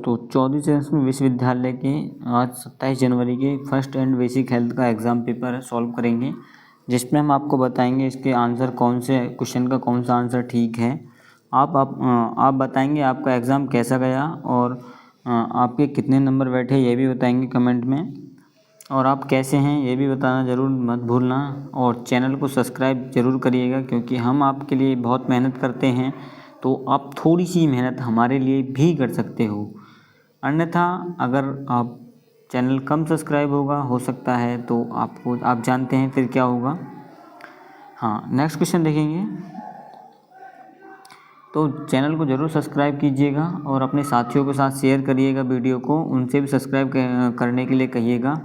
दोस्तों 14वीं विश्वविद्यालय के आज 27 जनवरी के फर्स्ट एंड बेसिक हेल्थ का एग्ज़ाम पेपर सॉल्व करेंगे, जिसमें हम आपको बताएंगे इसके आंसर कौन से क्वेश्चन का कौन सा आंसर ठीक है। आप बताएंगे आपका एग्ज़ाम कैसा गया और आपके कितने नंबर बैठे ये भी बताएंगे कमेंट में, और आप कैसे हैं ये भी बताना ज़रूर मत भूलना। और चैनल को सब्सक्राइब ज़रूर करिएगा, क्योंकि हम आपके लिए बहुत मेहनत करते हैं, तो आप थोड़ी सी मेहनत हमारे लिए भी कर सकते हो। अन्यथा अगर आप चैनल कम सब्सक्राइब हो सकता है तो आप जानते हैं फिर क्या होगा। हाँ, नेक्स्ट क्वेश्चन देखेंगे। तो चैनल को ज़रूर सब्सक्राइब कीजिएगा और अपने साथियों के साथ शेयर करिएगा वीडियो को, उनसे भी सब्सक्राइब करने के लिए कहिएगा।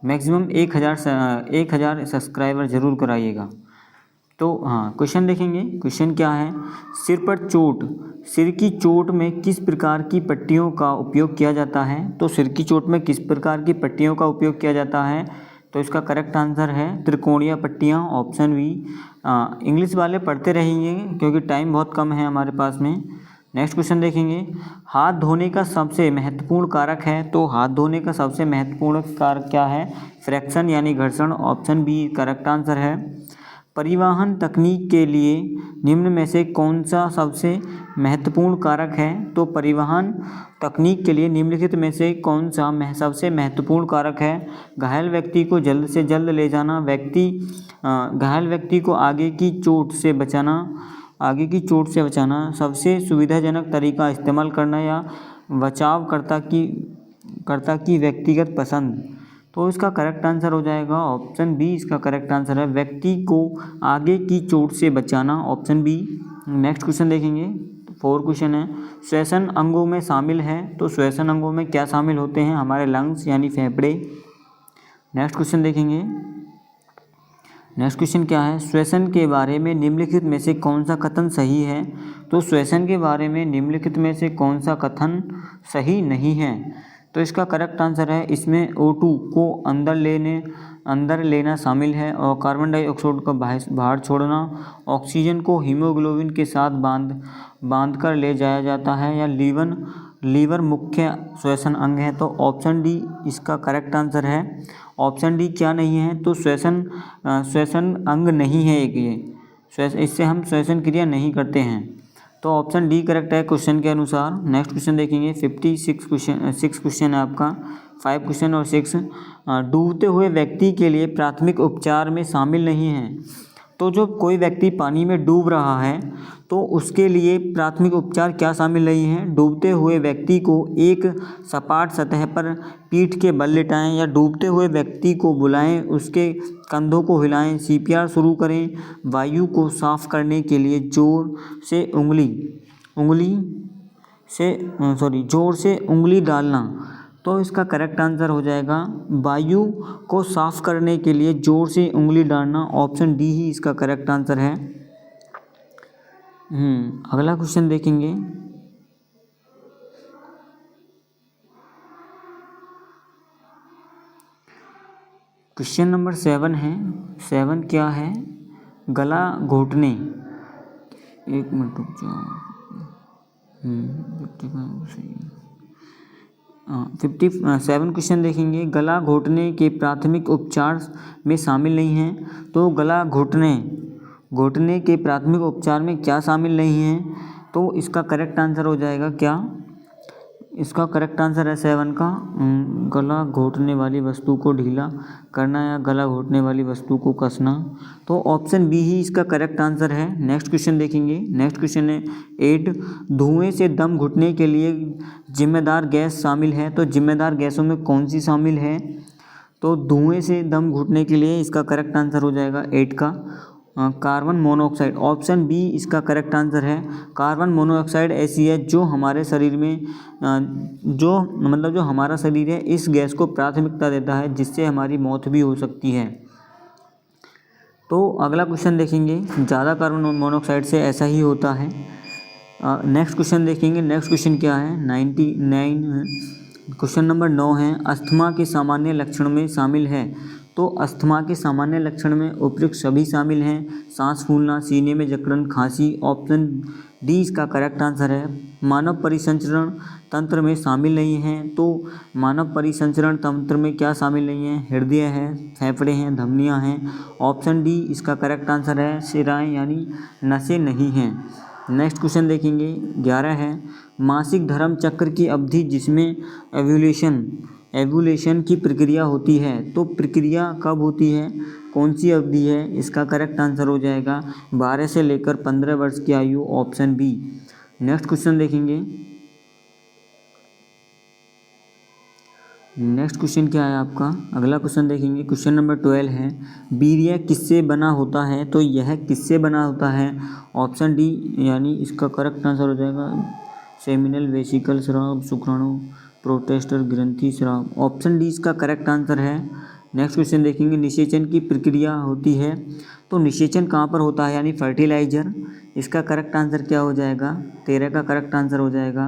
मैक्सिमम 1000 सब्सक्राइबर ज़रूर कराइएगा। तो हाँ, क्वेश्चन देखेंगे। क्वेश्चन क्या है, सिर की चोट में किस प्रकार की पट्टियों का उपयोग किया जाता है। तो सिर की चोट में किस प्रकार की पट्टियों का उपयोग किया जाता है, तो इसका करेक्ट आंसर है त्रिकोणीय पट्टियाँ, ऑप्शन बी। इंग्लिश वाले पढ़ते रहेंगे क्योंकि टाइम बहुत कम है हमारे पास में। नेक्स्ट क्वेश्चन देखेंगे, हाथ धोने का सबसे महत्वपूर्ण कारक है। तो हाथ धोने का सबसे महत्वपूर्ण कारक क्या है, फ्रैक्शन यानी घर्षण, ऑप्शन बी करेक्ट आंसर है। परिवहन तकनीक के लिए निम्न में से कौन सा सबसे महत्वपूर्ण कारक है। तो परिवहन तकनीक के लिए निम्नलिखित में से कौन सा सबसे महत्वपूर्ण कारक है। घायल व्यक्ति को जल्द से जल्द ले जाना, घायल व्यक्ति को आगे की चोट से बचाना, सबसे सुविधाजनक तरीका इस्तेमाल करना, या बचावकर्ता की व्यक्तिगत पसंद। तो इसका करेक्ट आंसर हो जाएगा ऑप्शन बी, इसका करेक्ट आंसर है व्यक्ति को आगे की चोट से बचाना, ऑप्शन बी। नेक्स्ट क्वेश्चन देखेंगे। 4 क्वेश्चन है, श्वसन अंगों में शामिल है। तो श्वसन अंगों में क्या शामिल होते हैं, हमारे लंग्स यानी फेफड़े। नेक्स्ट क्वेश्चन देखेंगे। नेक्स्ट क्वेश्चन क्या है, श्वसन के बारे में निम्नलिखित में से कौन सा कथन सही है। तो श्वसन के बारे में निम्नलिखित में से कौन सा कथन सही नहीं है। तो इसका करेक्ट आंसर है, इसमें O2 को अंदर लेना शामिल है, और कार्बन डाइऑक्साइड का बाहर छोड़ना, ऑक्सीजन को हीमोग्लोबिन के साथ बांध कर ले जाया जाता है, या लीवर मुख्य श्वसन अंग है। तो ऑप्शन डी इसका करेक्ट आंसर है। ऑप्शन डी क्या नहीं है, तो श्वसन अंग नहीं है एक ये, इससे हम श्वसन क्रिया नहीं करते हैं। तो ऑप्शन डी करेक्ट है क्वेश्चन के अनुसार। नेक्स्ट क्वेश्चन देखेंगे। 6 क्वेश्चन है आपका, 5 क्वेश्चन और 6। डूबते हुए व्यक्ति के लिए प्राथमिक उपचार में शामिल नहीं है। तो जो कोई व्यक्ति पानी में डूब रहा है तो उसके लिए प्राथमिक उपचार क्या शामिल नहीं है। डूबते हुए व्यक्ति को एक सपाट सतह पर पीठ के बल लिटाएं, या डूबते हुए व्यक्ति को बुलाएं, उसके कंधों को हिलाएं, CPR शुरू करें, वायु को साफ करने के लिए जोर से उंगली डालना। तो इसका करेक्ट आंसर हो जाएगा वायु को साफ करने के लिए जोर से उंगली डालना, ऑप्शन डी ही इसका करेक्ट आंसर है। अगला क्वेश्चन देखेंगे। क्वेश्चन नंबर 7 है। 7 क्या है, गला घोटने। एक मिनट रुक जाओ। 57 क्वेश्चन देखेंगे। गला घोटने के प्राथमिक उपचार में शामिल नहीं है। तो गला घोटने के प्राथमिक उपचार में क्या शामिल नहीं है। तो इसका करेक्ट आंसर हो जाएगा क्या, इसका करेक्ट आंसर है 7 का, गला घोटने वाली वस्तु को ढीला करना, या गला घोटने वाली वस्तु को कसना। तो ऑप्शन बी ही इसका करेक्ट आंसर है। नेक्स्ट क्वेश्चन देखेंगे। नेक्स्ट क्वेश्चन है 8, धुएं से दम घुटने के लिए जिम्मेदार गैस शामिल है। तो जिम्मेदार गैसों में कौन सी शामिल है। तो धुएं से दम घुटने के लिए इसका करेक्ट आंसर हो जाएगा 8 का कार्बन मोनोऑक्साइड, ऑप्शन बी इसका करेक्ट आंसर है। कार्बन मोनोऑक्साइड ऐसी है जो हमारे शरीर में जो हमारा शरीर है इस गैस को प्राथमिकता देता है, जिससे हमारी मौत भी हो सकती है। तो अगला क्वेश्चन देखेंगे। ज़्यादा कार्बन मोनोऑक्साइड से ऐसा ही होता है। नेक्स्ट क्वेश्चन देखेंगे। नेक्स्ट क्वेश्चन क्या है, 99 क्वेश्चन नंबर 9 है, अस्थमा के सामान्य लक्षण में शामिल है। तो अस्थमा के सामान्य लक्षण में उपयुक्त सभी शामिल हैं। सांस फूलना, सीने में जकड़न, खांसी, ऑप्शन डी इसका करेक्ट आंसर है। मानव परिसंचरण तंत्र में शामिल नहीं हैं, तो मानव परिसंचरण तंत्र में क्या शामिल नहीं है? हृदय है, फेफड़े हैं, धमनियां हैं। ऑप्शन डी इसका करेक्ट आंसर है। शिराएं यानी नसें नहीं हैं। नेक्स्ट क्वेश्चन देखेंगे 11 है, मासिक धर्म चक्र की अवधि जिसमें एवोल्यूशन की प्रक्रिया होती है, तो प्रक्रिया कब होती है? कौन सी अवधि है? इसका करेक्ट आंसर हो जाएगा 12 से लेकर 15 वर्ष की आयु, ऑप्शन बी। नेक्स्ट क्वेश्चन देखेंगे। नेक्स्ट क्वेश्चन क्या है आपका? अगला क्वेश्चन देखेंगे, क्वेश्चन नंबर 12 है, वीर्य किससे बना होता है? तो यह किससे बना होता है? ऑप्शन डी यानी इसका करेक्ट आंसर हो जाएगा सेमिनल वेसिकल स्राव, शुक्राणु, प्रोटेस्टर ग्रंथि स्राव। ऑप्शन डी इसका करेक्ट आंसर है। नेक्स्ट क्वेश्चन देखेंगे, निषेचन की प्रक्रिया होती है, तो निषेचन कहाँ पर होता है? यानी फर्टिलाइजर। इसका करेक्ट आंसर क्या हो जाएगा? 13 का करेक्ट आंसर हो जाएगा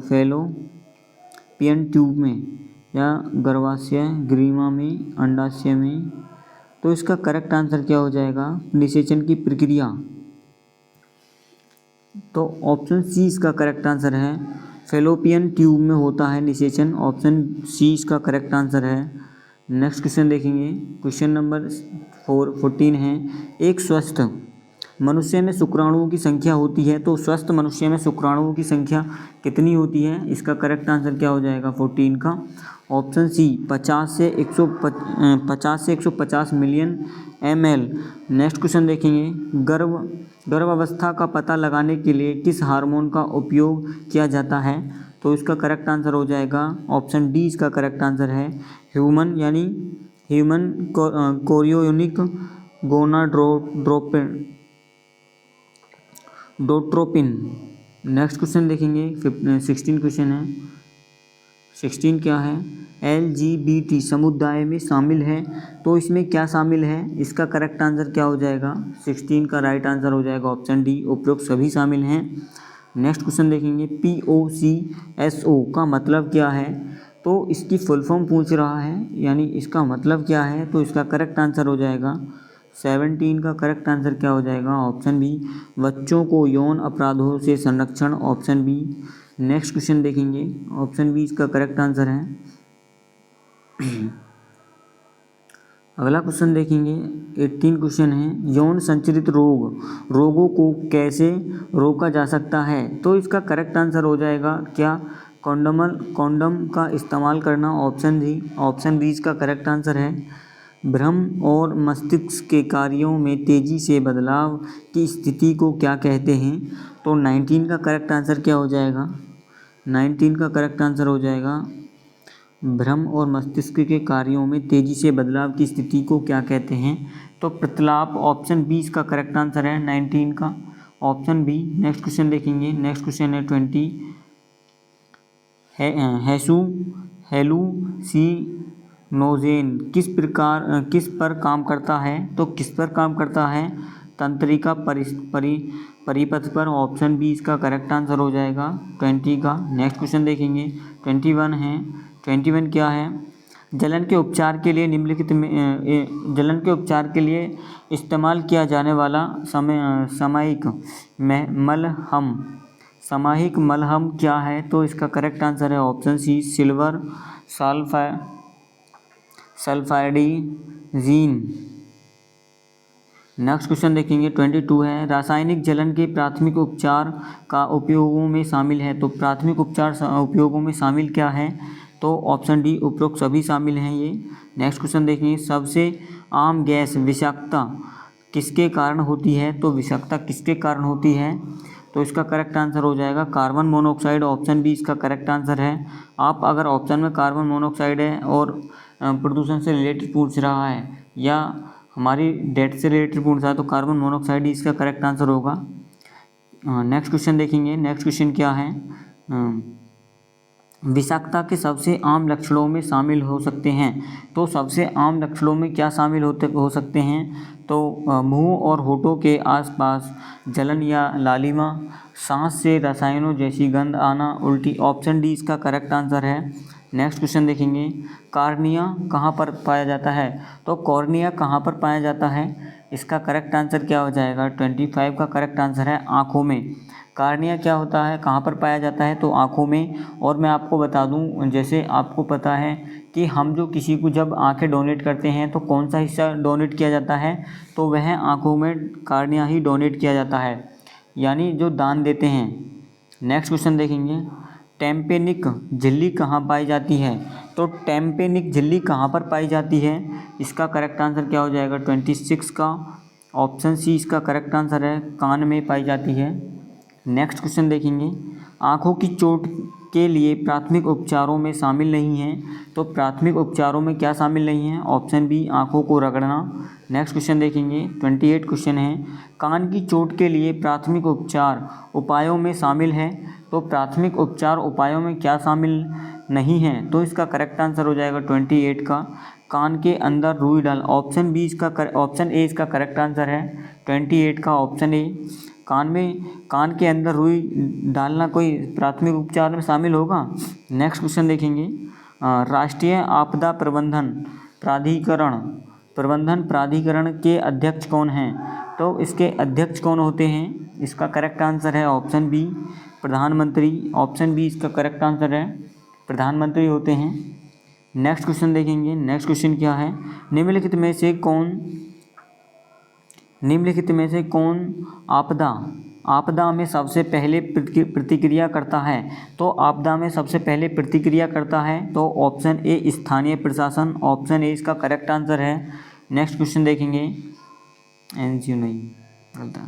फैलोपियन ट्यूब में या गर्भाशय, ग्रीवा में, अंडाशय में। तो इसका करेक्ट आंसर क्या हो जाएगा? निषेचन की प्रक्रिया। तो ऑप्शन सी इसका करेक्ट आंसर है। फैलोपियन ट्यूब में होता है निषेचन। ऑप्शन सी इसका करेक्ट आंसर है। नेक्स्ट क्वेश्चन देखेंगे, क्वेश्चन नंबर 14 है, एक स्वस्थ मनुष्य में शुक्राणुओं की संख्या होती है, तो स्वस्थ मनुष्य में शुक्राणुओं की संख्या कितनी होती है? इसका करेक्ट आंसर क्या हो जाएगा 14 का? ऑप्शन सी 50 से 150 मिलियन ml। नेक्स्ट क्वेश्चन देखेंगे, गर्भावस्था का पता लगाने के लिए किस हार्मोन का उपयोग किया जाता है? तो इसका करेक्ट आंसर हो जाएगा ऑप्शन डी इसका करेक्ट आंसर है। ह्यूमन यानी human chorionic gonadotropin. Next question देखेंगे, 16 क्वेश्चन है। 16 क्या है? LGBT समुदाय में शामिल है, तो इसमें क्या शामिल है? इसका करेक्ट आंसर क्या हो जाएगा? 16 का राइट आंसर हो जाएगा ऑप्शन डी, उपरोक्त सभी शामिल हैं। नेक्स्ट क्वेश्चन देखेंगे, POCSO का मतलब क्या है? तो इसकी फुल फॉर्म पूछ रहा है, यानी इसका मतलब क्या है? तो इसका करेक्ट आंसर हो जाएगा 17 का करेक्ट आंसर क्या हो जाएगा? ऑप्शन बी, बच्चों को यौन अपराधों से संरक्षण, ऑप्शन बी। नेक्स्ट क्वेश्चन देखेंगे, ऑप्शन बी इसका करेक्ट आंसर है। अगला क्वेश्चन देखेंगे, 18 क्वेश्चन है, यौन संचरित रोगों को कैसे रोका जा सकता है? तो इसका करेक्ट आंसर हो जाएगा क्या? कॉन्डम का इस्तेमाल करना, ऑप्शन बी इसका करेक्ट आंसर है। भ्रम और मस्तिष्क के कार्यों में तेजी से बदलाव की स्थिति को क्या कहते हैं? तो 19 का करेक्ट आंसर क्या हो जाएगा? 19 का करेक्ट आंसर हो जाएगा भ्रम और मस्तिष्क के कार्यों में तेजी से बदलाव की स्थिति को क्या कहते हैं? तो प्रतिलाप, ऑप्शन बी इसका करेक्ट आंसर है 19 का, ऑप्शन बी। नेक्स्ट क्वेश्चन देखेंगे, नेक्स्ट क्वेश्चन है 20 हेलुसिनोजेन किस पर काम करता है? तो किस पर काम करता है? तंत्रिका परिपथ पर, ऑप्शन बी इसका करेक्ट आंसर हो जाएगा 20 का। नेक्स्ट क्वेश्चन देखेंगे, 21 है। 21 क्या है? जलन के उपचार के लिए निम्नलिखित में जलन के उपचार के लिए इस्तेमाल किया जाने वाला सामयिक मलहम क्या है? तो इसका करेक्ट आंसर है option C, silver sulphadiazine. Next question देखेंगे, 22 है, रासायनिक जलन के प्राथमिक उपचार का उपयोगों में शामिल है, तो प्राथमिक उपचार उपयोगों में शामिल क्या है? तो ऑप्शन डी, उपरोक्त सभी शामिल हैं ये। नेक्स्ट क्वेश्चन देखेंगे, सबसे आम गैस विषाक्तता किसके कारण होती है? तो विषाक्तता किसके कारण होती है? तो इसका करेक्ट आंसर हो जाएगा कार्बन मोनोऑक्साइड, ऑप्शन बी इसका करेक्ट आंसर है। आप अगर ऑप्शन में कार्बन मोनोऑक्साइड है और प्रदूषण से रिलेटेड पूछ रहा है या हमारी डेथ से रिलेटेड पूछ रहा है, तो कार्बन मोनोऑक्साइड ही इसका करेक्ट आंसर होगा। नेक्स्ट क्वेश्चन देखेंगे, नेक्स्ट क्वेश्चन क्या है? विषाक्तता के सबसे आम लक्षणों में शामिल हो सकते हैं, तो सबसे आम लक्षणों में क्या शामिल हो सकते हैं? तो मुंह और होठों के आसपास जलन या लालिमा, सांस से रसायनों जैसी गंध आना, उल्टी, ऑप्शन डी इसका करेक्ट आंसर है। नेक्स्ट क्वेश्चन देखेंगे, कार्निया कहाँ पर पाया जाता है? तो कॉर्निया कहाँ पर पाया जाता है? इसका करेक्ट आंसर क्या हो जाएगा? 25 का करेक्ट आंसर है आँखों में। कार्निया क्या होता है, कहाँ पर पाया जाता है? तो आँखों में। और मैं आपको बता दूं, जैसे आपको पता है कि हम जो किसी को जब आँखें डोनेट करते हैं तो कौन सा हिस्सा डोनेट किया जाता है? तो वह आँखों में कार्निया ही डोनेट किया जाता है, यानी जो दान देते हैं। नेक्स्ट क्वेश्चन देखेंगे, टेम्पेनिक झिल्ली कहाँ पाई जाती है? तो टेम्पेनिक झिल्ली कहाँ पर पाई जाती है? इसका करेक्ट आंसर क्या हो जाएगा? 26 का ऑप्शन सी इसका करेक्ट आंसर है, कान में पाई जाती है। नेक्स्ट क्वेश्चन देखेंगे, आँखों की चोट के लिए प्राथमिक उपचारों में शामिल नहीं है। तो प्राथमिक उपचारों में क्या शामिल नहीं है? ऑप्शन बी, आँखों को रगड़ना। नेक्स्ट क्वेश्चन देखेंगे, 28 क्वेश्चन है, कान की चोट के लिए प्राथमिक उपचार उपायों में शामिल है। तो प्राथमिक उपचार उपायों में क्या शामिल नहीं है? तो इसका करेक्ट आंसर हो जाएगा 28 का, कान के अंदर रुई डाल। ऑप्शन बी इसका ऑप्शन ए इसका करेक्ट आंसर है, 28 का ऑप्शन ए। कान के अंदर रुई डालना कोई प्राथमिक उपचार में शामिल होगा? नेक्स्ट क्वेश्चन देखेंगे, राष्ट्रीय आपदा प्रबंधन प्राधिकरण के अध्यक्ष कौन हैं? तो इसके अध्यक्ष कौन होते हैं? इसका करेक्ट आंसर है ऑप्शन बी, प्रधानमंत्री। ऑप्शन बी इसका करेक्ट आंसर है, प्रधानमंत्री होते हैं। नेक्स्ट क्वेश्चन देखेंगे, नेक्स्ट क्वेश्चन क्या है, निम्नलिखित में से कौन आपदा में सबसे पहले प्रतिक्रिया करता है? तो आपदा में सबसे पहले प्रतिक्रिया करता है तो ऑप्शन ए, स्थानीय प्रशासन। ऑप्शन ए इसका करेक्ट आंसर है। नेक्स्ट क्वेश्चन देखेंगे, एनजीओ नहीं, गलत है।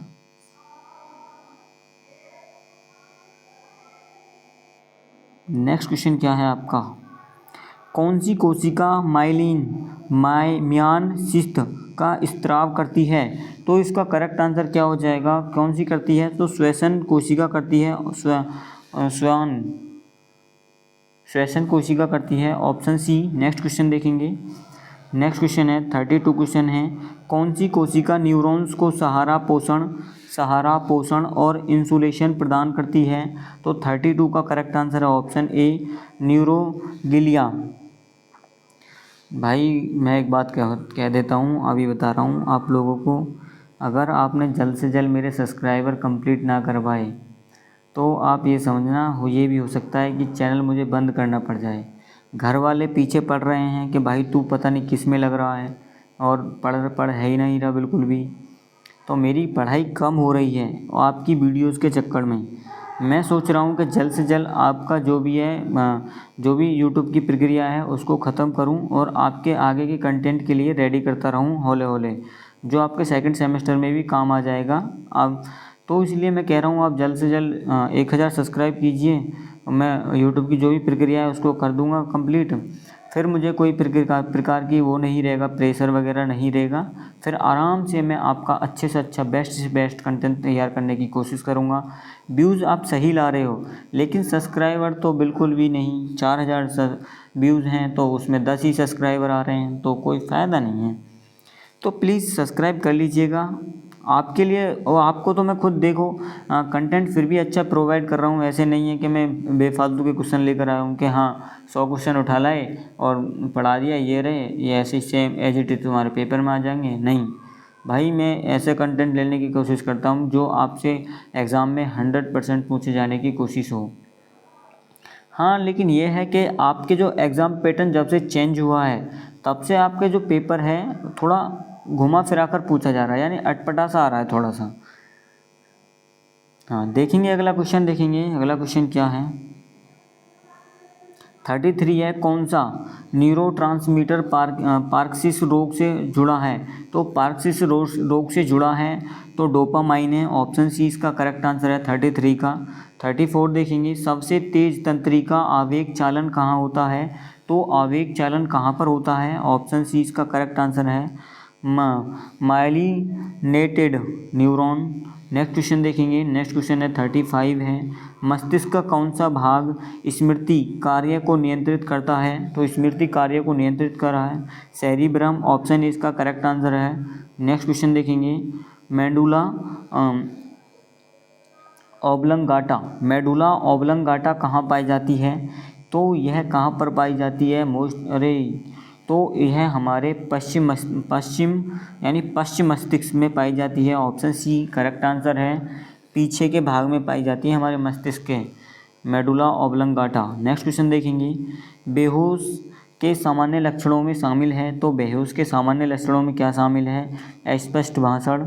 नेक्स्ट क्वेश्चन क्या है आपका, कौन सी कोशिका म्यान शिस्त का स्त्राव करती है? तो इसका करेक्ट आंसर क्या हो जाएगा? कौन सी करती है? तो श्वसन कोशिका करती है, श्वसन कोशिका करती है, ऑप्शन सी। नेक्स्ट क्वेश्चन देखेंगे, नेक्स्ट क्वेश्चन है 32 क्वेश्चन है, कौन सी कोशिका न्यूरॉन्स को सहारा पोषण और इंसुलेशन प्रदान करती है? तो 32 का करेक्ट आंसर है ऑप्शन ए, न्यूरोग्लिया। भाई मैं एक बात कह देता हूँ, अभी बता रहा हूँ आप लोगों को, अगर आपने जल्द से जल्द मेरे सब्सक्राइबर कंप्लीट ना करवाए तो आप ये समझना ये भी हो सकता है कि चैनल मुझे बंद करना पड़ जाए। घर वाले पीछे पड़ रहे हैं कि भाई तू पता नहीं किस में लग रहा है और पढ़ है ही नहीं रहा बिल्कुल भी। तो मेरी पढ़ाई कम हो रही है आपकी वीडियोज़ के चक्कर में। मैं सोच रहा हूँ कि जल्द से जल्द आपका जो भी यूट्यूब की प्रक्रिया है उसको ख़त्म करूँ और आपके आगे के कंटेंट के लिए रेडी करता रहूँ हौले हौले, जो आपके सेकंड सेमेस्टर में भी काम आ जाएगा। अब तो इसलिए मैं कह रहा हूँ आप जल्द से जल्द 1000 सब्सक्राइब कीजिए। मैं यूट्यूब की जो भी प्रक्रिया है उसको कर दूँगा कंप्लीट, फिर मुझे कोई प्रकार की वो नहीं रहेगा, प्रेशर वगैरह नहीं रहेगा। फिर आराम से मैं आपका अच्छे से अच्छा बेस्ट से बेस्ट कंटेंट तैयार करने की कोशिश करूँगा। व्यूज़ आप सही ला रहे हो लेकिन सब्सक्राइबर तो बिल्कुल भी नहीं। 4000 व्यूज़ हैं तो उसमें 10 ही सब्सक्राइबर आ रहे हैं, तो कोई फ़ायदा नहीं है। तो प्लीज़ सब्सक्राइब कर लीजिएगा आपके लिए। और आपको तो मैं खुद देखो कंटेंट फिर भी अच्छा प्रोवाइड कर रहा हूँ। ऐसे नहीं है कि मैं बेफालतू के क्वेश्चन लेकर आया हूँ कि हाँ 100 क्वेश्चन उठा लाए और पढ़ा दिया, ये रहे, ये ऐसे सेम एज इट इज़ तुम्हारे पेपर में आ जाएंगे। नहीं भाई, मैं ऐसे कंटेंट लेने की कोशिश करता हूँ जो आपसे एग्ज़ाम में 100% पूछे जाने की कोशिश हो। हाँ, लेकिन ये है कि आपके जो एग्ज़ाम पैटर्न जब से चेंज हुआ है तब से आपके जो पेपर है थोड़ा घुमा फिरा कर पूछा जा रहा है, यानी अटपटा सा आ रहा है थोड़ा सा। हाँ, देखेंगे अगला क्वेश्चन। देखेंगे अगला क्वेश्चन क्या है, 33 है, कौन सा न्यूरोट्रांसमीटर पार्किंसंस रोग से जुड़ा है? तो पार्किंसंस रोग से जुड़ा है तो डोपामाइन है। ऑप्शन सी इसका करेक्ट आंसर है 33 का। 34 देखेंगे, सबसे तेज तंत्रिका आवेग चालन कहाँ होता है? तो आवेग चालन कहाँ पर होता है? ऑप्शन सी इसका करेक्ट आंसर है मायलिनेटेड न्यूरॉन। नेक्स्ट क्वेश्चन देखेंगे, नेक्स्ट क्वेश्चन है 35 है, मस्तिष्क का कौन सा भाग स्मृति कार्य को नियंत्रित करता है? तो स्मृति कार्य को नियंत्रित कर रहा है सेरिब्रम। ऑप्शन ए इसका करेक्ट आंसर है। नेक्स्ट क्वेश्चन देखेंगे, मेडुला ऑब्लंगाटा कहाँ पाई जाती है? तो यह कहाँ पर पाई जाती है तो यह हमारे पश्चिम यानी पश्चिम मस्तिष्क में पाई जाती है। ऑप्शन सी करेक्ट आंसर है। पीछे के भाग में पाई जाती है हमारे मस्तिष्क के मेडुला ऑब्लंगाटा। नेक्स्ट क्वेश्चन देखेंगे, बेहोश के सामान्य लक्षणों में शामिल है। तो बेहोश के सामान्य लक्षणों में क्या शामिल है? अस्पष्ट भाषण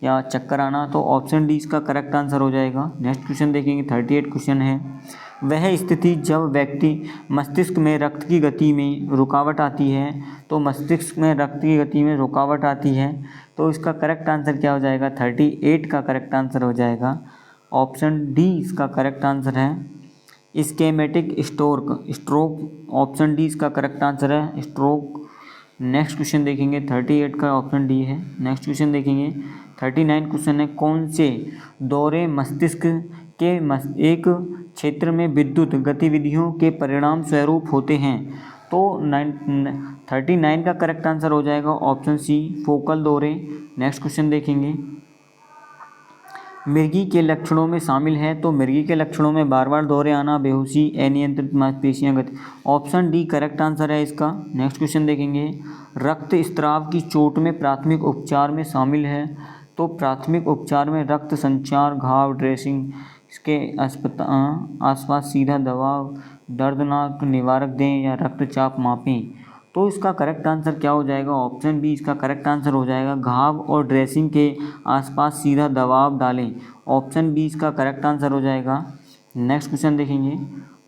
या चक्कर आना। तो ऑप्शन डी इसका करेक्ट आंसर हो जाएगा। नेक्स्ट क्वेश्चन देखेंगे, 38 क्वेश्चन है। वह स्थिति जब व्यक्ति मस्तिष्क में रक्त की गति में रुकावट आती है। तो मस्तिष्क में रक्त की गति में रुकावट आती है, तो इसका करेक्ट आंसर क्या हो जाएगा? 38 का करेक्ट आंसर हो जाएगा। ऑप्शन डी इसका करेक्ट आंसर है। इस्केमेटिक स्ट्रोक, ऑप्शन डी इसका करेक्ट आंसर है, स्ट्रोक। नेक्स्ट क्वेश्चन देखेंगे, 38 का ऑप्शन डी है। नेक्स्ट क्वेश्चन देखेंगे, 39 क्वेश्चन है। कौन से दौरे मस्तिष्क के एक क्षेत्र में विद्युत गतिविधियों के परिणाम स्वरूप होते हैं? तो 39 का करेक्ट आंसर हो जाएगा ऑप्शन सी फोकल दौरे। नेक्स्ट क्वेश्चन देखेंगे, मिर्गी के लक्षणों में शामिल है। तो मिर्गी के लक्षणों में बार बार दौरे आना, बेहोशी, अनियंत्रित मांसपेशियां गति। ऑप्शन डी करेक्ट आंसर है इसका। नेक्स्ट क्वेश्चन देखेंगे, रक्त स्त्राव की चोट में प्राथमिक उपचार में शामिल है। तो प्राथमिक उपचार में रक्त संचार, घाव ड्रेसिंग, इसके आसपास सीधा दबाव, दर्दनाक निवारक दें या रक्तचाप मापें। तो इसका करेक्ट आंसर क्या हो जाएगा? ऑप्शन बी इसका करेक्ट आंसर हो जाएगा। घाव और ड्रेसिंग के आसपास सीधा दबाव डालें। ऑप्शन बी इसका करेक्ट आंसर हो जाएगा। नेक्स्ट क्वेश्चन देखेंगे,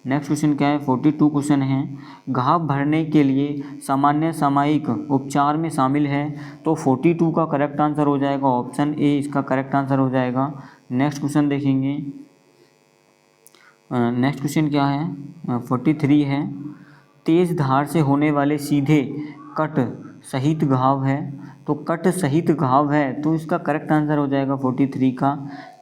नेक्स्ट क्वेश्चन क्या है? 42 क्वेश्चन है। घाव भरने के लिए सामान्य सामयिक उपचार में शामिल है। तो 42 का करेक्ट आंसर हो जाएगा। ऑप्शन ए इसका करेक्ट आंसर हो जाएगा। नेक्स्ट क्वेश्चन देखेंगे, नेक्स्ट क्वेश्चन क्या है? 43 है। तेज धार से होने वाले सीधे कट सहित घाव है। तो कट सहित घाव है, तो इसका करेक्ट आंसर हो जाएगा 43 का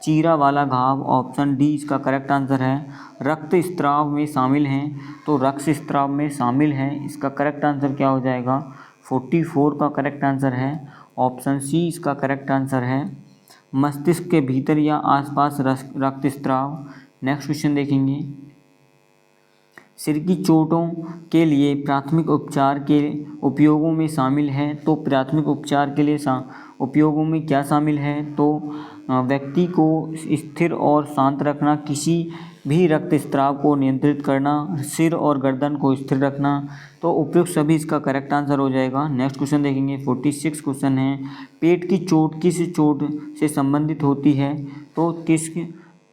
चीरा वाला घाव। ऑप्शन डी इसका करेक्ट आंसर है। रक्त स्त्राव में शामिल हैं। तो रक्त स्त्राव में शामिल है, इसका करेक्ट आंसर क्या हो जाएगा? 44 का करेक्ट आंसर है। ऑप्शन सी इसका करेक्ट आंसर है। मस्तिष्क के भीतर या आसपास रक्त स्त्राव। नेक्स्ट क्वेश्चन देखेंगे, सिर की चोटों के लिए प्राथमिक उपचार के उपयोगों में शामिल है। तो प्राथमिक उपचार के लिए उपयोगों में क्या शामिल है? तो व्यक्ति को स्थिर और शांत रखना, किसी भी रक्तस्राव को नियंत्रित करना, सिर और गर्दन को स्थिर रखना। तो उपयुक्त सभी इसका करेक्ट आंसर हो जाएगा। नेक्स्ट क्वेश्चन देखेंगे, 46 क्वेश्चन है। पेट की चोट किस चोट से संबंधित होती है? तो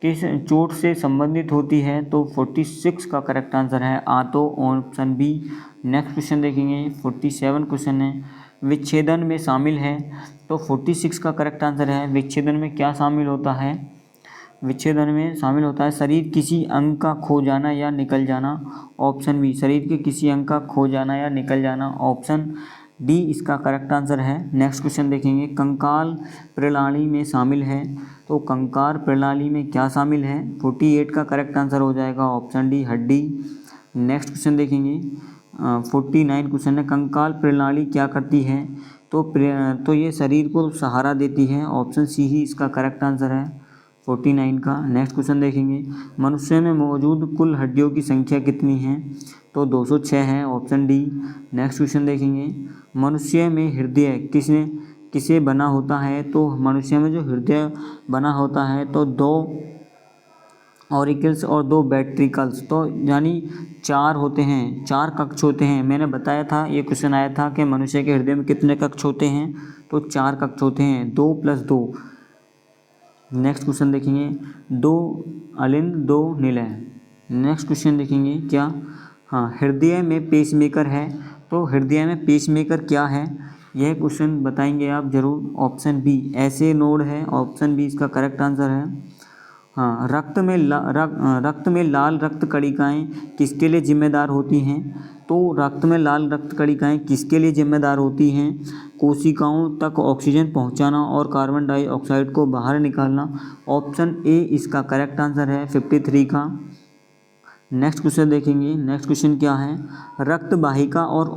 किस चोट से संबंधित होती है? तो 46 का करेक्ट आंसर है आतो, ऑप्शन बी। नेक्स्ट क्वेश्चन देखेंगे, 47 क्वेश्चन है। विच्छेदन में शामिल है। तो 46 का करेक्ट आंसर है। विच्छेदन में क्या शामिल होता है? विच्छेदन में शामिल होता है शरीर किसी अंग का खो जाना या निकल जाना। ऑप्शन बी शरीर के किसी अंग का खो जाना या निकल जाना। ऑप्शन डी इसका करेक्ट आंसर है। नेक्स्ट क्वेश्चन देखेंगे, कंकाल प्रणाली में शामिल है। तो कंकाल प्रणाली में क्या शामिल है? 48 का करेक्ट आंसर हो जाएगा। ऑप्शन डी हड्डी। नेक्स्ट क्वेश्चन देखेंगे, 49 क्वेश्चन है। कंकाल प्रणाली क्या करती है? तो ये शरीर को सहारा देती है। ऑप्शन सी ही इसका करेक्ट आंसर है 49 का। नेक्स्ट क्वेश्चन देखेंगे, मनुष्य में मौजूद कुल हड्डियों की संख्या कितनी है? तो 206 है। Option D. नेक्स्ट क्वेश्चन देखेंगे, मनुष्य में हृदय किसे बना होता है? तो मनुष्य में जो हृदय बना होता है तो 2 ऑरिकल्स और 2 वेंट्रिकल्स, तो यानी 4 होते हैं, 4 कक्ष होते हैं। मैंने बताया था, ये क्वेश्चन आया था कि मनुष्य के हृदय में कितने कक्ष होते हैं? तो 4 कक्ष होते हैं, 2 + 2। नेक्स्ट क्वेश्चन देखेंगे, 2 अलिंद 2 निलय। नेक्स्ट क्वेश्चन देखेंगे क्या? हाँ, हृदय में पेसमेकर है। तो हृदय में पेसमेकर क्या है? यह क्वेश्चन बताएंगे आप जरूर। ऑप्शन बी ऐसे नोड है। ऑप्शन बी इसका करेक्ट आंसर है। हाँ, रक्त में लाल रक्त कणिकाएँ किसके लिए जिम्मेदार होती हैं? तो रक्त में लाल रक्त कणिकाएँ किसके लिए जिम्मेदार होती हैं? कोशिकाओं तक ऑक्सीजन पहुंचाना और कार्बन डाइऑक्साइड को बाहर निकालना। ऑप्शन ए इसका करेक्ट आंसर है 53 का। नेक्स्ट क्वेश्चन देखेंगे, नेक्स्ट क्वेश्चन क्या है? रक्त वाहिका और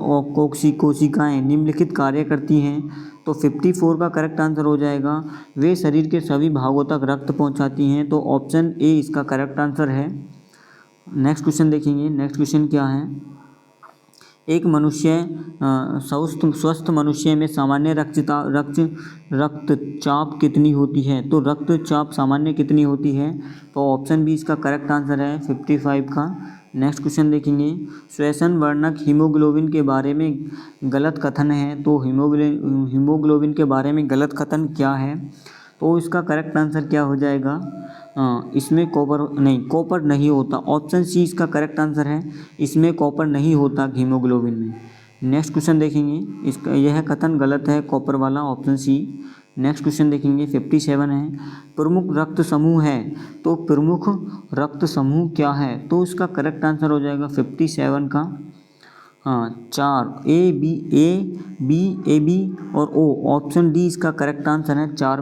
कोशिकाएं निम्नलिखित कार्य करती हैं। तो 54 का करेक्ट आंसर हो जाएगा, वे शरीर के सभी भागों तक रक्त पहुंचाती हैं। तो ऑप्शन ए इसका करेक्ट आंसर है। नेक्स्ट क्वेश्चन देखेंगे। नेक्स्ट क्वेश्चन क्या है, एक मनुष्य स्वस्थ मनुष्य में सामान्य रक्तचाप कितनी होती है? तो रक्तचाप सामान्य कितनी होती है? तो ऑप्शन बी इसका करेक्ट आंसर है 55 का। नेक्स्ट क्वेश्चन देखेंगे, श्वसन वर्णक हीमोग्लोबिन के बारे में गलत कथन है। तो हीमोग्लोबिन के बारे में गलत कथन क्या है? तो इसका करेक्ट आंसर क्या हो जाएगा? इसमें कॉपर नहीं होता। ऑप्शन सी इसका करेक्ट आंसर है, इसमें कॉपर नहीं होता हीमोग्लोबिन में। नेक्स्ट क्वेश्चन देखेंगे, इसका यह कथन गलत है कॉपर वाला, ऑप्शन सी। नेक्स्ट क्वेश्चन देखेंगे 57 है, प्रमुख रक्त समूह है। तो प्रमुख रक्त समूह क्या है? तो इसका करेक्ट आंसर हो जाएगा 57 का 4 ए बी और ओ। ऑप्शन डी इसका करेक्ट आंसर है। चार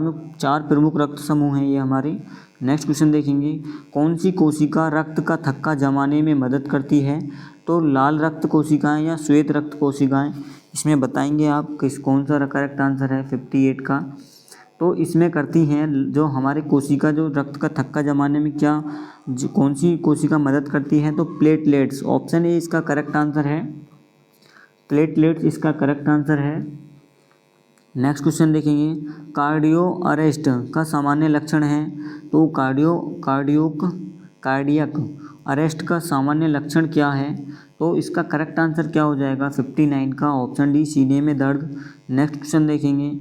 प्रमुख रक्त समूह हैं ये हमारे। नेक्स्ट क्वेश्चन देखेंगे, कौन सी कोशिका रक्त का थक्का जमाने में मदद करती है? तो लाल रक्त कोशिकाएं या श्वेत रक्त कोशिकाएं, इसमें बताएंगे आप कौन सा करेक्ट आंसर है 58 का। तो इसमें करती हैं जो हमारे कोशिका जो रक्त का थक्का जमाने में कौन सी कोशिका मदद करती है? तो प्लेटलेट्स। ऑप्शन ए इसका करेक्ट आंसर है, प्लेटलेट्स इसका करेक्ट आंसर है। नेक्स्ट क्वेश्चन देखेंगे, कार्डियो अरेस्ट का सामान्य लक्षण है। तो कार्डियक अरेस्ट का सामान्य लक्षण क्या है? तो इसका करेक्ट आंसर क्या हो जाएगा 59 का, ऑप्शन डी सीने में दर्द। नेक्स्ट क्वेश्चन देखेंगे,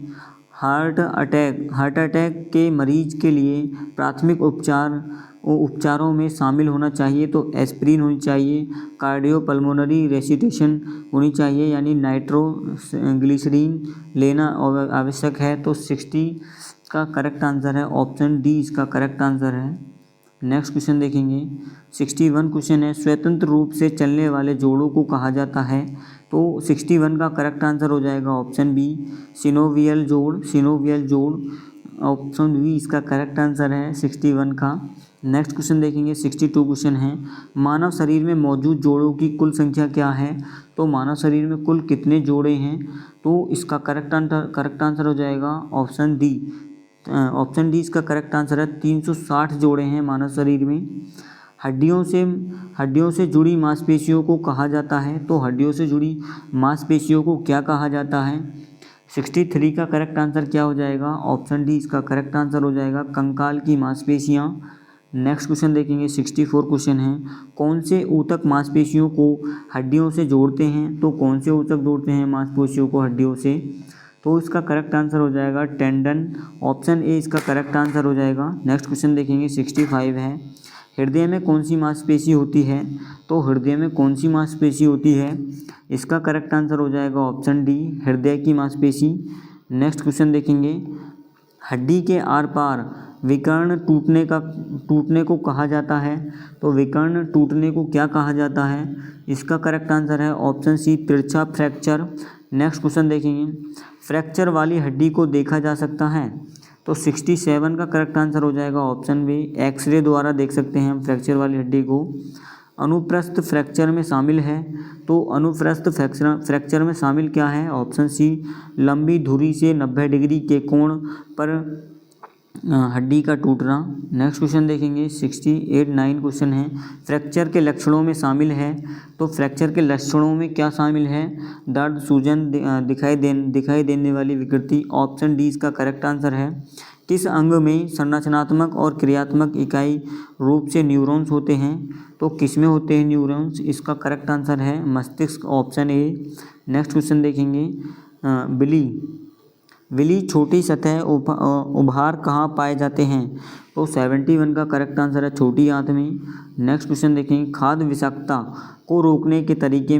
हार्ट अटैक के मरीज के लिए प्राथमिक उपचारों में शामिल होना चाहिए। तो एस्पिरिन होनी चाहिए, कार्डियोपल्मोनरी रेसिटेशन होनी चाहिए यानी नाइट्रोग्लिसरीन लेना आवश्यक है। तो 60 का करेक्ट आंसर है, ऑप्शन डी इसका करेक्ट आंसर है। नेक्स्ट क्वेश्चन देखेंगे, 61 क्वेश्चन है, स्वतंत्र रूप से चलने वाले जोड़ों को कहा जाता है। तो 61 का करेक्ट आंसर हो जाएगा ऑप्शन बी सिनोवियल जोड़। ऑप्शन बी इसका करेक्ट आंसर है 61 का। नेक्स्ट क्वेश्चन देखेंगे, 62 क्वेश्चन है, मानव शरीर में मौजूद जोड़ों की कुल संख्या क्या है? तो मानव शरीर में कुल कितने जोड़े हैं? तो इसका करेक्ट आंसर हो जाएगा ऑप्शन डी। ऑप्शन डी इसका करेक्ट आंसर है, 360 जोड़े हैं मानव शरीर में। हड्डियों से जुड़ी मांसपेशियों को कहा जाता है। तो हड्डियों से जुड़ी मांसपेशियों को क्या कहा जाता है? 63 का करेक्ट आंसर क्या हो जाएगा? ऑप्शन डी इसका करेक्ट आंसर हो जाएगा कंकाल की मांसपेशियां। नेक्स्ट क्वेश्चन देखेंगे, 64 क्वेश्चन है, कौन से ऊतक मांसपेशियों को हड्डियों से जोड़ते हैं? तो कौन से ऊतक जोड़ते हैं मांसपेशियों को हड्डियों से? तो इसका करेक्ट आंसर हो जाएगा टेंडन। ऑप्शन ए इसका करेक्ट आंसर हो जाएगा। नेक्स्ट क्वेश्चन देखेंगे, 65 है, हृदय में कौन सी मांसपेशी होती है? तो हृदय में कौन सी मांसपेशी होती है? इसका करेक्ट आंसर हो जाएगा ऑप्शन डी हृदय की मांसपेशी। नेक्स्ट क्वेश्चन देखेंगे, हड्डी के आर पार विकर्ण टूटने को कहा जाता है। तो विकर्ण टूटने को क्या कहा जाता है? इसका करेक्ट आंसर है ऑप्शन सी तिरछा फ्रैक्चर। नेक्स्ट क्वेश्चन देखेंगे, फ्रैक्चर वाली हड्डी को देखा जा सकता है। तो 67 का करेक्ट आंसर हो जाएगा ऑप्शन बी एक्सरे द्वारा देख सकते हैं हम फ्रैक्चर वाली हड्डी को। अनुप्रस्थ फ्रैक्चर में शामिल है। तो अनुप्रस्थ फ्रैक्चर में शामिल क्या है? ऑप्शन सी लंबी धुरी से 90 डिग्री के कोण पर हड्डी का टूटना। नेक्स्ट क्वेश्चन देखेंगे, 9 क्वेश्चन है, फ्रैक्चर के लक्षणों में शामिल है। तो फ्रैक्चर के लक्षणों में क्या शामिल है? दर्द, सूजन, दिखाई देने वाली विकृति। ऑप्शन डी इसका करेक्ट आंसर है। किस अंग में संरचनात्मक और क्रियात्मक इकाई रूप से न्यूरॉन्स होते हैं? तो किस में होते हैं न्यूरॉन्स? इसका करेक्ट आंसर है मस्तिष्क, ऑप्शन ए। नेक्स्ट क्वेश्चन देखेंगे, विली छोटी सतह उभार कहाँ पाए जाते हैं? तो 71 का करेक्ट आंसर है छोटी आंत में। नेक्स्ट क्वेश्चन देखेंगे, खाद्य विषाक्तता को रोकने के तरीकों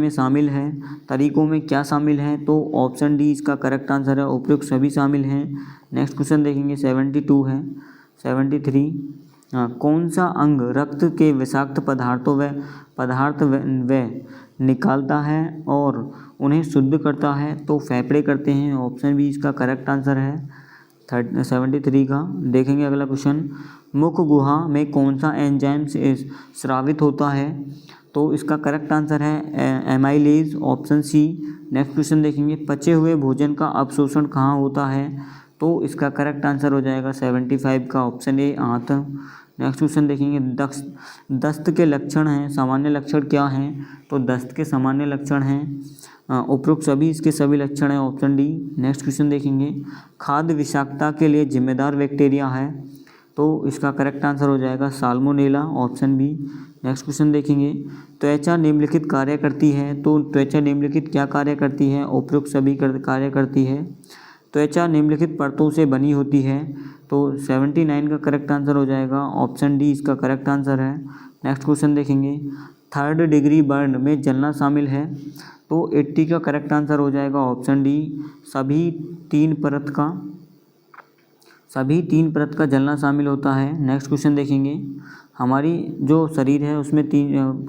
में क्या शामिल है? तो ऑप्शन डी इसका करेक्ट आंसर है उपयुक्त सभी शामिल हैं। नेक्स्ट क्वेश्चन देखेंगे, 73 कौन सा अंग रक्त के विषाक्त पदार्थ व निकालता है और उन्हें शुद्ध करता है? तो फेफड़े करते हैं, ऑप्शन बी इसका करेक्ट आंसर है 73 का। देखेंगे अगला क्वेश्चन, मुख गुहा में कौन सा एंजाइम स्रावित होता है? तो इसका करेक्ट आंसर है amylase, option C. Next question देखेंगे, पचे हुए भोजन का अवशोषण कहाँ होता है? तो इसका करेक्ट आंसर हो जाएगा 75 का, ऑप्शन ए आंत। नेक्स्ट क्वेश्चन देखेंगे, दस्त के लक्षण हैं, सामान्य लक्षण क्या हैं? तो दस्त के सामान्य लक्षण हैं उपरोक्त सभी इसके सभी लक्षण हैं, ऑप्शन डी। नेक्स्ट क्वेश्चन देखेंगे, खाद्य विषाक्तता के लिए जिम्मेदार बैक्टीरिया है? तो इसका करेक्ट आंसर हो जाएगा salmonella, option B. Next question देखेंगे, त्वचा निम्नलिखित कार्य करती है? तो त्वचा निम्नलिखित क्या कार्य करती है? उपरोक्त सभी कार्य करती है। त्वचा निम्नलिखित परतों से बनी होती है? तो 79 का करेक्ट आंसर हो जाएगा, ऑप्शन डी इसका करेक्ट आंसर है। नेक्स्ट क्वेश्चन देखेंगे, 3rd डिग्री बर्न में जलना शामिल है? तो 80 का करेक्ट आंसर हो जाएगा, ऑप्शन डी सभी तीन परत का जलना शामिल होता है। नेक्स्ट क्वेश्चन देखेंगे, हमारी जो शरीर है उसमें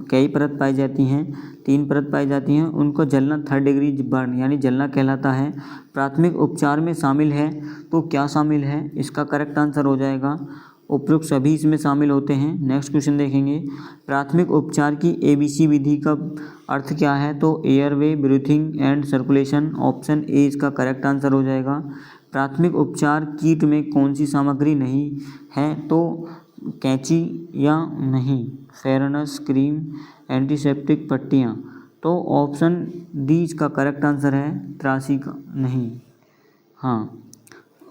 कई परत पाई जाती हैं, 3 परत पाई जाती हैं, उनको जलना 3rd डिग्री बर्न यानी जलना कहलाता है। प्राथमिक उपचार में शामिल है? तो क्या शामिल है? इसका करेक्ट आंसर हो जाएगा उपरोक्त सभी इसमें शामिल होते हैं। नेक्स्ट क्वेश्चन देखेंगे, प्राथमिक उपचार की ABC विधि का अर्थ क्या है? तो airway, breathing and circulation, option A इसका करेक्ट आंसर हो जाएगा। प्राथमिक उपचार किट में कौन सी सामग्री नहीं है? तो कैंची या नहीं, फेरनस, क्रीम, एंटीसेप्टिक पट्टियाँ, तो ऑप्शन डी इसका करेक्ट आंसर है, 83 का नहीं, हाँ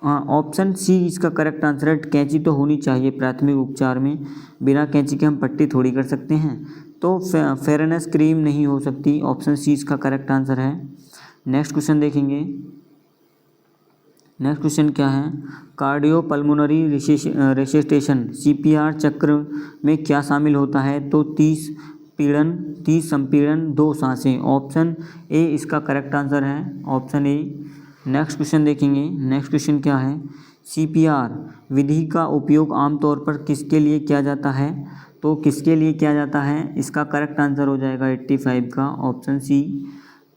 ऑप्शन सी इसका करेक्ट आंसर है। कैंची तो होनी चाहिए प्राथमिक उपचार में, बिना कैंची के हम पट्टी थोड़ी कर सकते हैं, तो फेरनस क्रीम नहीं हो सकती, ऑप्शन सी इसका करेक्ट आंसर है। नेक्स्ट क्वेश्चन देखेंगे, नेक्स्ट क्वेश्चन क्या है, कार्डियोपल्मोनरी रेसिस्टेशन CPR चक्र में क्या शामिल होता है? तो 30 संपीड़न, 2 सांसें, ऑप्शन ए इसका करेक्ट आंसर है, ऑप्शन ए। नेक्स्ट क्वेश्चन देखेंगे, नेक्स्ट क्वेश्चन क्या है, CPR विधि का उपयोग आमतौर पर किसके लिए किया जाता है? तो किसके लिए किया जाता है? इसका करेक्ट आंसर हो जाएगा 85 का,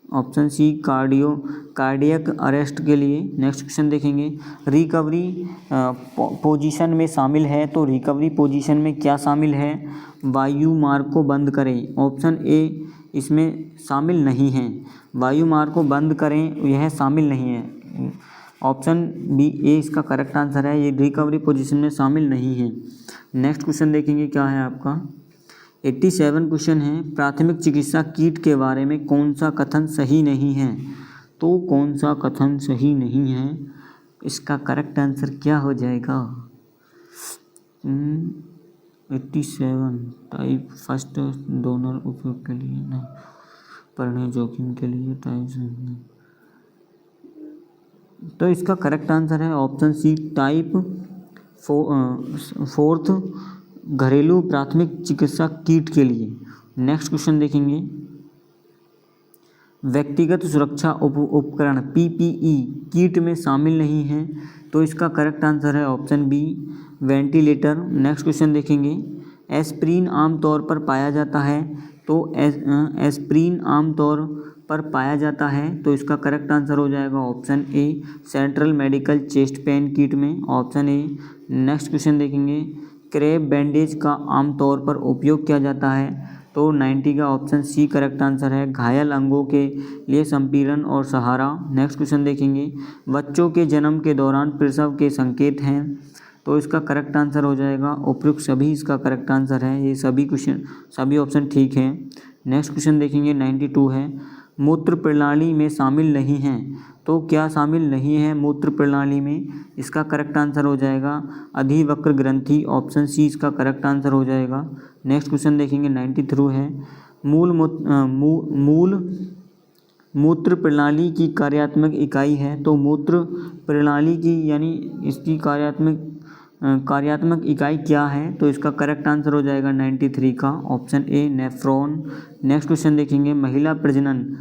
ऑप्शन सी कार्डियक अरेस्ट के लिए। नेक्स्ट क्वेश्चन देखेंगे, रिकवरी पोजीशन में शामिल है? तो रिकवरी पोजीशन में क्या शामिल है? वायु मार्ग को बंद करें, ऑप्शन ए इसमें शामिल नहीं है, वायु मार्ग को बंद करें यह शामिल नहीं है, ऑप्शन बी ए इसका करेक्ट आंसर है, ये रिकवरी पोजीशन में शामिल नहीं है। नेक्स्ट क्वेश्चन देखेंगे क्या है आपका 87 क्वेश्चन है, प्राथमिक चिकित्सा किट के बारे में कौन सा कथन सही नहीं है? तो कौन सा कथन सही नहीं है? इसका करेक्ट आंसर क्या हो जाएगा? 87 टाइप फर्स्ट डोनर उपयोग के लिए नहीं, परिणय जोखिम के लिए टाइप नहीं, तो इसका करेक्ट आंसर है ऑप्शन सी टाइप 4th घरेलू प्राथमिक चिकित्सा किट के लिए। नेक्स्ट क्वेश्चन देखेंगे, व्यक्तिगत सुरक्षा उपकरण PPE किट में शामिल नहीं है? तो इसका करेक्ट आंसर है option B ventilator. Next question देखेंगे, एस्प्रिन आमतौर पर पाया जाता है? तो एस्प्रिन आमतौर पर पाया जाता है, तो इसका करेक्ट आंसर हो जाएगा option A central medical chest pain kit में, ऑप्शन ए। नेक्स्ट क्वेश्चन देखेंगे, क्रेप बैंडेज का आमतौर पर उपयोग किया जाता है? तो 90 का ऑप्शन सी करेक्ट आंसर है, घायल अंगों के लिए संपीड़न और सहारा। नेक्स्ट क्वेश्चन देखेंगे, बच्चों के जन्म के दौरान प्रसव के संकेत हैं? तो इसका करेक्ट आंसर हो जाएगा उपयुक्त सभी इसका करेक्ट आंसर है, ये सभी ऑप्शन ठीक हैं। नेक्स्ट क्वेश्चन देखेंगे 92 है, मूत्र प्रणाली में शामिल नहीं हैं? तो क्या शामिल नहीं है मूत्र प्रणाली में? इसका करेक्ट आंसर हो जाएगा अधिवक्र ग्रंथि, ऑप्शन सी इसका करेक्ट आंसर हो जाएगा। नेक्स्ट क्वेश्चन देखेंगे 93 है, मूल मूत्र प्रणाली की कार्यात्मक इकाई है? तो मूत्र प्रणाली की यानी इसकी कार्यात्मक इकाई क्या है? तो इसका करेक्ट आंसर हो जाएगा 93 का, option A nephron. Next question देखेंगे, महिला प्रजनन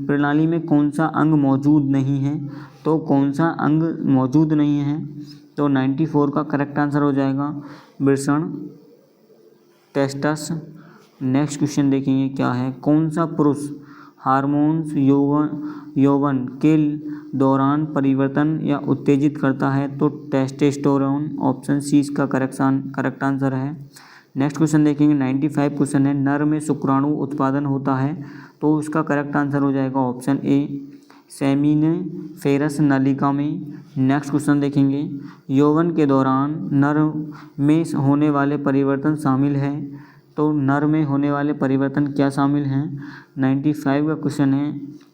प्रणाली में कौन सा अंग मौजूद नहीं है? तो कौन सा अंग मौजूद नहीं है? तो 94 का करेक्ट आंसर हो जाएगा वृषण, टेस्टस। नेक्स्ट क्वेश्चन देखेंगे क्या है, कौन सा पुरुष हार्मोन्स यौवन के दौरान परिवर्तन या उत्तेजित करता है? तो टेस्टोस्टेरोन, ऑप्शन सी इसका करेक्ट आंसर है। नेक्स्ट क्वेश्चन देखेंगे 95 क्वेश्चन है, नर में शुक्राणु उत्पादन होता है? तो इसका करेक्ट आंसर हो जाएगा ऑप्शन ए सेमिनिफेरस नलिका में। नेक्स्ट क्वेश्चन देखेंगे, यौवन के दौरान नर में होने वाले परिवर्तन शामिल है। तो नर में होने वाले परिवर्तन क्या शामिल हैं? 95 का क्वेश्चन है,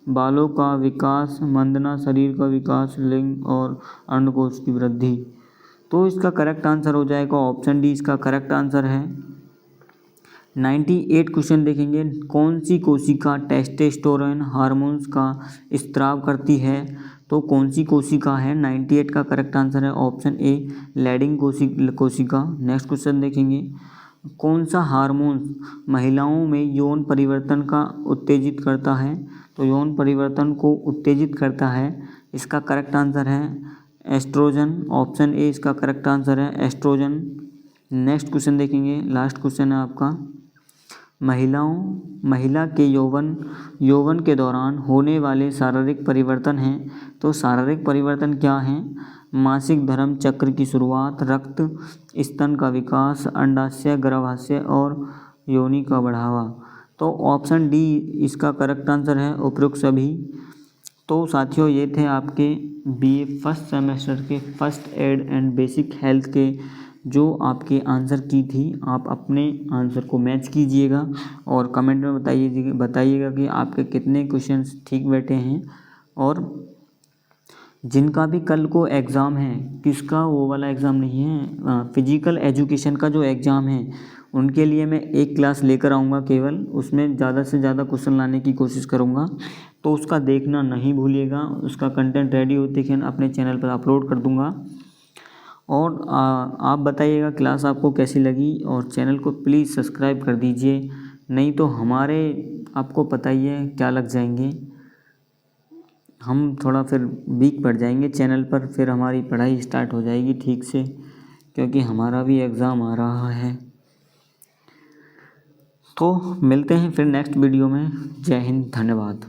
बालों का विकास, मंदना, शरीर का विकास, लिंग और अंडकोश की वृद्धि। तो इसका करेक्ट आंसर हो जाएगा ऑप्शन डी, इसका करेक्ट आंसर है। 98 क्वेश्चन देखेंगे, कौन सी कोशिका टेस्टोस्टेरोन हार्मोन्स का स्त्राव करती है? तो कौन सी कोशिका है? 98 का करेक्ट आंसर है ऑप्शन ए, लैडिंग कोशिका। नेक्स्ट क्वेश्चन देखेंगे, कौन सा हार्मोन महिलाओं में यौन परिवर्तन का उत्तेजित करता है? तो यौन परिवर्तन को उत्तेजित करता है, इसका करेक्ट आंसर है एस्ट्रोजन। ऑप्शन ए इसका करेक्ट आंसर है एस्ट्रोजन। नेक्स्ट क्वेश्चन देखेंगे, लास्ट क्वेश्चन है आपका, महिला के यौवन के दौरान होने वाले शारीरिक परिवर्तन हैं। तो शारीरिक परिवर्तन क्या हैं? मासिक धर्म चक्र की शुरुआत, रक्त स्तन का विकास, अंडाशय, गर्भाशय और योनि का बढ़ावा। तो ऑप्शन डी इसका करेक्ट आंसर है उपरोक्त सभी। तो साथियों, ये थे आपके बीए फर्स्ट सेमेस्टर के first aid and basic health के जो आपके आंसर की थी। आप अपने आंसर को मैच कीजिएगा और कमेंट में बताइएगा कि आपके कितने क्वेश्चंस ठीक बैठे हैं। और जिनका भी कल को एग्ज़ाम है, किसका वो वाला एग्ज़ाम नहीं है, फिजिकल एजुकेशन का जो एग्ज़ाम है, उनके लिए मैं एक क्लास लेकर आऊँगा केवल, उसमें ज़्यादा से ज़्यादा क्वेश्चन लाने की कोशिश करूँगा। तो उसका देखना नहीं भूलिएगा, उसका कंटेंट रेडी होते ही अपने चैनल पर अपलोड कर दूँगा। और आप बताइएगा क्लास आपको कैसी लगी, और चैनल को प्लीज़ सब्सक्राइब कर दीजिए, नहीं तो हमारे आपको पता ही है क्या लग जाएंगे, हम थोड़ा फिर वीक पड़ जाएंगे चैनल पर, फिर हमारी पढ़ाई स्टार्ट हो जाएगी ठीक से, क्योंकि हमारा भी एग्ज़ाम आ रहा है। तो मिलते हैं फिर नेक्स्ट वीडियो में। जय हिंद, धन्यवाद।